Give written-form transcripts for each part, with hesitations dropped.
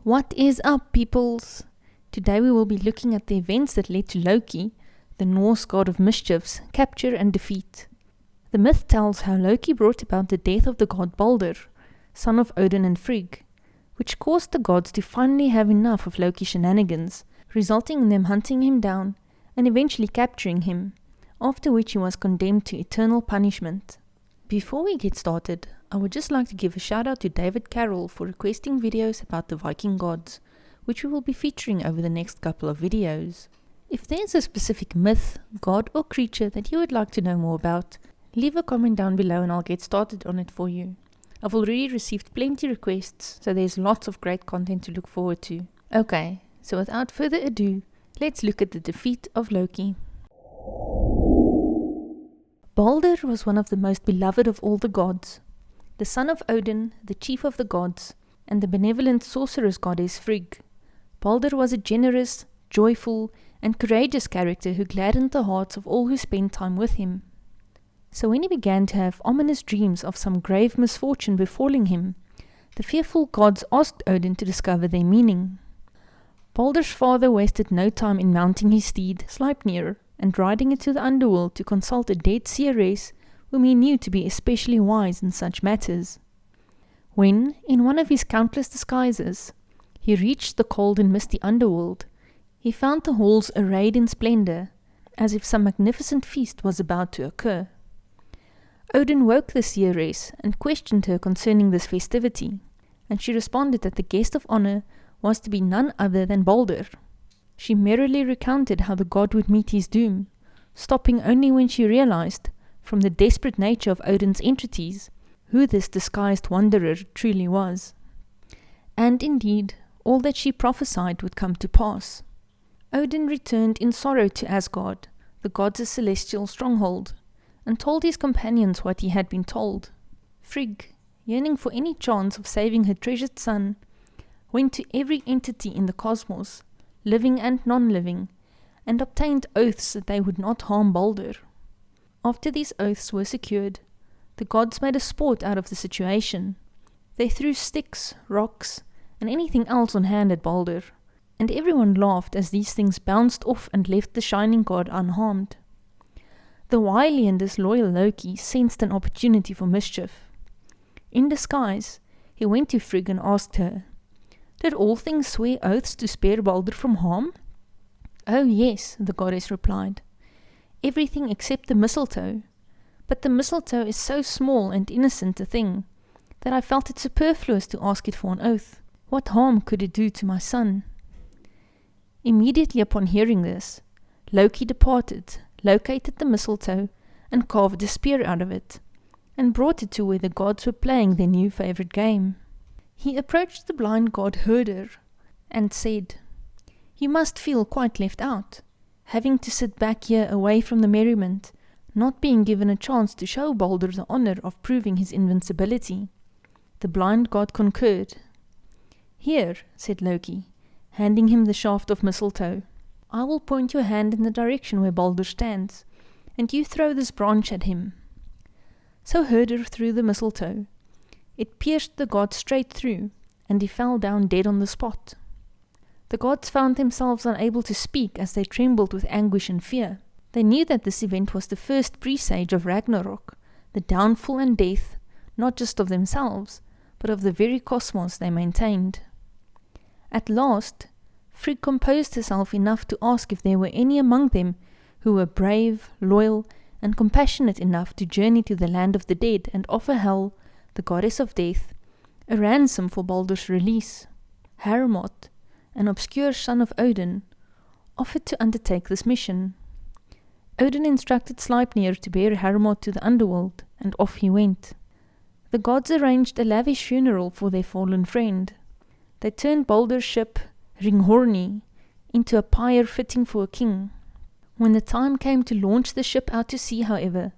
What is up, peoples? Today we will be looking at the events that led to Loki, the Norse god of mischiefs, capture and defeat. The myth tells how Loki brought about the death of the god Baldur, son of Odin and Frigg, which caused the gods to finally have enough of Loki's shenanigans, resulting in them hunting him down and eventually capturing him, after which he was condemned to eternal punishment. Before we get started, I would just like to give a shout out to David Carroll for requesting videos about the Viking gods, which we will be featuring over the next couple of videos. If there's a specific myth, god or creature that you would like to know more about, leave a comment down below and I'll get started on it for you. I've already received plenty requests, so there's lots of great content to look forward to. Okay, so without further ado, let's look at the defeat of Loki. Baldur was one of the most beloved of all the gods. The son of Odin, the chief of the gods, and the benevolent sorceress goddess Frigg, Baldur was a generous, joyful, and courageous character who gladdened the hearts of all who spent time with him. So when he began to have ominous dreams of some grave misfortune befalling him, the fearful gods asked Odin to discover their meaning. Baldur's father wasted no time in mounting his steed, Sleipnir, and riding it to the underworld to consult a dead seeress whom he knew to be especially wise in such matters. When, in one of his countless disguises, he reached the cold and misty underworld, he found the halls arrayed in splendor, as if some magnificent feast was about to occur. Odin woke the seeress and questioned her concerning this festivity, and she responded that the guest of honor was to be none other than Baldur. She merrily recounted how the god would meet his doom, stopping only when she realized, from the desperate nature of Odin's entreaties, who this disguised wanderer truly was. And indeed, all that she prophesied would come to pass. Odin returned in sorrow to Asgard, the gods' celestial stronghold, and told his companions what he had been told. Frigg, yearning for any chance of saving her treasured son, went to every entity in the cosmos, living and non-living, and obtained oaths that they would not harm Baldur. After these oaths were secured, the gods made a sport out of the situation. They threw sticks, rocks, and anything else on hand at Baldur, and everyone laughed as these things bounced off and left the shining god unharmed. The wily and disloyal Loki sensed an opportunity for mischief. In disguise, he went to Frigg and asked her, "Did all things swear oaths to spare Baldur from harm?" "Oh yes," the goddess replied. "Everything except the mistletoe. But the mistletoe is so small and innocent a thing, that I felt it superfluous to ask it for an oath. What harm could it do to my son?" Immediately upon hearing this, Loki departed, located the mistletoe, and carved a spear out of it, and brought it to where the gods were playing their new favorite game. He approached the blind god Herder, and said, "You must feel quite left out, having to sit back here away from the merriment, not being given a chance to show Baldur the honor of proving his invincibility." The blind god concurred. "Here," said Loki, handing him the shaft of mistletoe, "I will point your hand in the direction where Baldur stands, and you throw this branch at him." So Herder threw the mistletoe. It pierced the god straight through, and he fell down dead on the spot. The gods found themselves unable to speak as they trembled with anguish and fear. They knew that this event was the first presage of Ragnarok, the downfall and death, not just of themselves, but of the very cosmos they maintained. At last, Frigg composed herself enough to ask if there were any among them who were brave, loyal, and compassionate enough to journey to the land of the dead and offer Hel, the goddess of death, a ransom for Baldur's release. Hermod, an obscure son of Odin, offered to undertake this mission. Odin instructed Sleipnir to bear Hermod to the underworld, and off he went. The gods arranged a lavish funeral for their fallen friend. They turned Baldur's ship, Ringhorni, into a pyre fitting for a king. When the time came to launch the ship out to sea, however,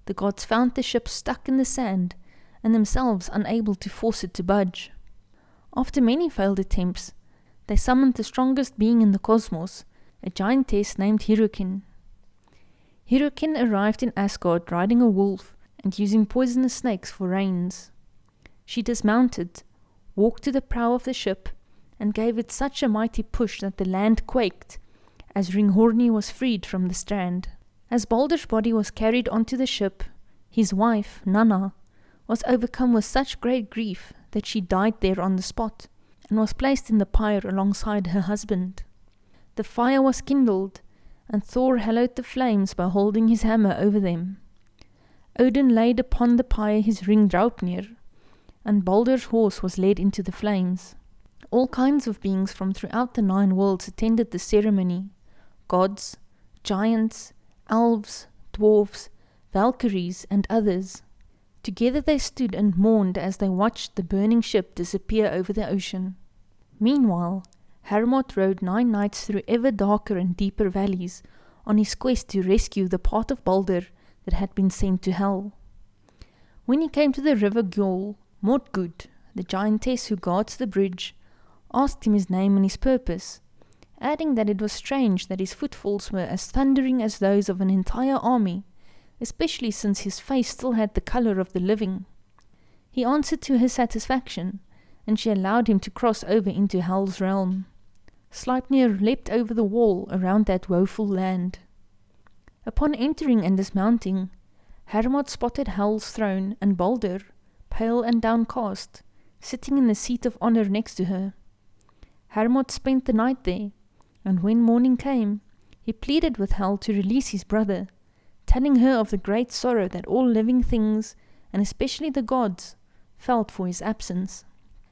the gods found the ship stuck in the sand, and themselves unable to force it to budge. After many failed attempts, they summoned the strongest being in the cosmos, a giantess named Hirukin. Hirukin arrived in Asgard riding a wolf and using poisonous snakes for reins. She dismounted, walked to the prow of the ship, and gave it such a mighty push that the land quaked, as Ringhorni was freed from the strand. As Baldur's body was carried onto the ship, his wife, Nanna, was overcome with such great grief that she died there on the spot, and was placed in the pyre alongside her husband. The fire was kindled, and Thor hallowed the flames by holding his hammer over them. Odin laid upon the pyre his ring Draupnir, and Baldur's horse was led into the flames. All kinds of beings from throughout the 9 worlds attended the ceremony: gods, giants, elves, dwarfs, Valkyries, and others. Together they stood and mourned as they watched the burning ship disappear over the ocean. Meanwhile, Hermod rode 9 nights through ever darker and deeper valleys on his quest to rescue the part of Baldur that had been sent to hell. When he came to the river Gjoll, Mordgud, the giantess who guards the bridge, asked him his name and his purpose, adding that it was strange that his footfalls were as thundering as those of an entire army, especially since his face still had the color of the living. He answered to her satisfaction, and she allowed him to cross over into Hel's realm. Sleipnir leapt over the wall around that woeful land. Upon entering and dismounting, Hermod spotted Hel's throne and Baldur, pale and downcast, sitting in the seat of honor next to her. Hermod spent the night there, and when morning came, he pleaded with Hel to release his brother, telling her of the great sorrow that all living things, and especially the gods, felt for his absence.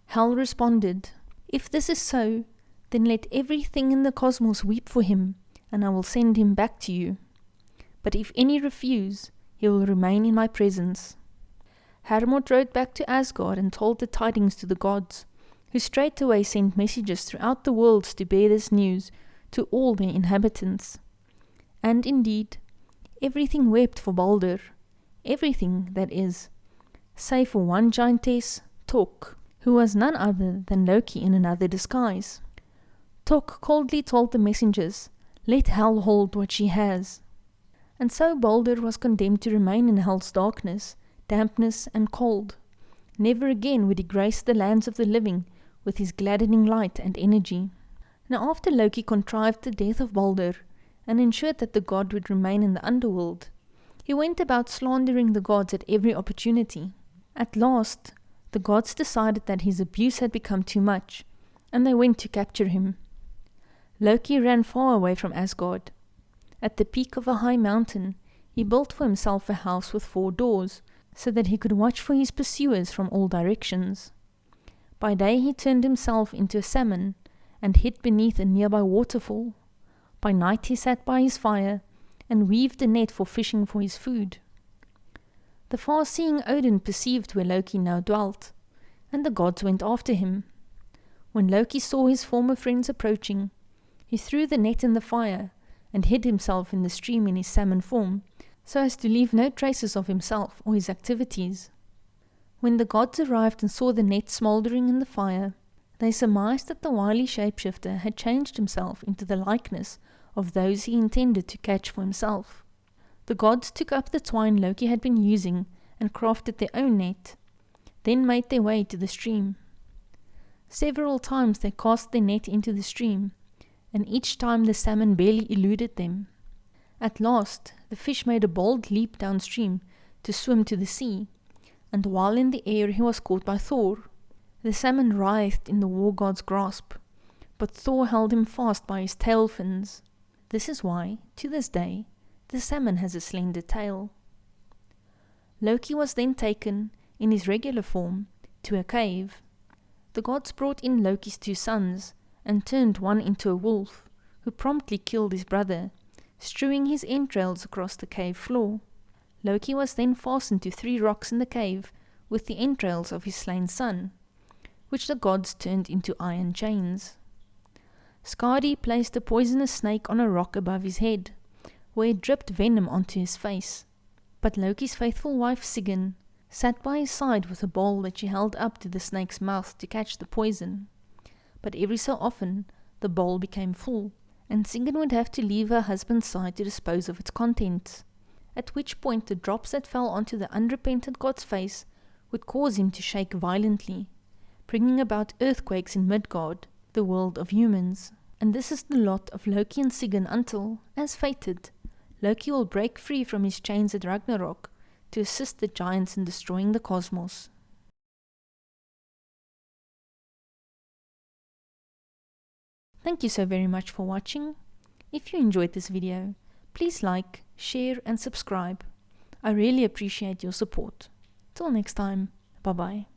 Hel responded, "If this is so, then let everything in the cosmos weep for him, and I will send him back to you. But if any refuse, he will remain in my presence." Hermod rode back to Asgard and told the tidings to the gods, who straightway sent messages throughout the worlds to bear this news to all their inhabitants. And indeed, everything wept for Baldur, everything, that is, save for one giantess, Thokk, who was none other than Loki in another disguise. Thokk coldly told the messengers, "Let Hel hold what she has." And so Baldur was condemned to remain in Hel's darkness, dampness, and cold. Never again would he grace the lands of the living with his gladdening light and energy. Now after Loki contrived the death of Baldur, and ensured that the god would remain in the underworld, he went about slandering the gods at every opportunity. At last, the gods decided that his abuse had become too much, and they went to capture him. Loki ran far away from Asgard. At the peak of a high mountain, he built for himself a house with 4 doors, so that he could watch for his pursuers from all directions. By day he turned himself into a salmon, and hid beneath a nearby waterfall. By night he sat by his fire, and weaved a net for fishing for his food. The far-seeing Odin perceived where Loki now dwelt, and the gods went after him. When Loki saw his former friends approaching, he threw the net in the fire, and hid himself in the stream in his salmon form, so as to leave no traces of himself or his activities. When the gods arrived and saw the net smouldering in the fire, they surmised that the wily shapeshifter had changed himself into the likeness of those he intended to catch for himself. The gods took up the twine Loki had been using and crafted their own net, then made their way to the stream. Several times they cast their net into the stream, and each time the salmon barely eluded them. At last, the fish made a bold leap downstream to swim to the sea, and while in the air he was caught by Thor. The salmon writhed in the war god's grasp, but Thor held him fast by his tail fins. This is why, to this day, the salmon has a slender tail. Loki was then taken, in his regular form, to a cave. The gods brought in Loki's 2 sons, and turned one into a wolf, who promptly killed his brother, strewing his entrails across the cave floor. Loki was then fastened to 3 rocks in the cave with the entrails of his slain son, which the gods turned into iron chains. Skadi placed a poisonous snake on a rock above his head, where it dripped venom onto his face. But Loki's faithful wife Sigyn sat by his side with a bowl that she held up to the snake's mouth to catch the poison. But every so often the bowl became full, and Sigyn would have to leave her husband's side to dispose of its contents, at which point the drops that fell onto the unrepentant god's face would cause him to shake violently, bringing about earthquakes in Midgard, the world of humans. And this is the lot of Loki and Sigyn until, as fated, Loki will break free from his chains at Ragnarok to assist the giants in destroying the cosmos. Thank you so very much for watching. If you enjoyed this video, please like, share and subscribe. I really appreciate your support. Till next time, bye bye.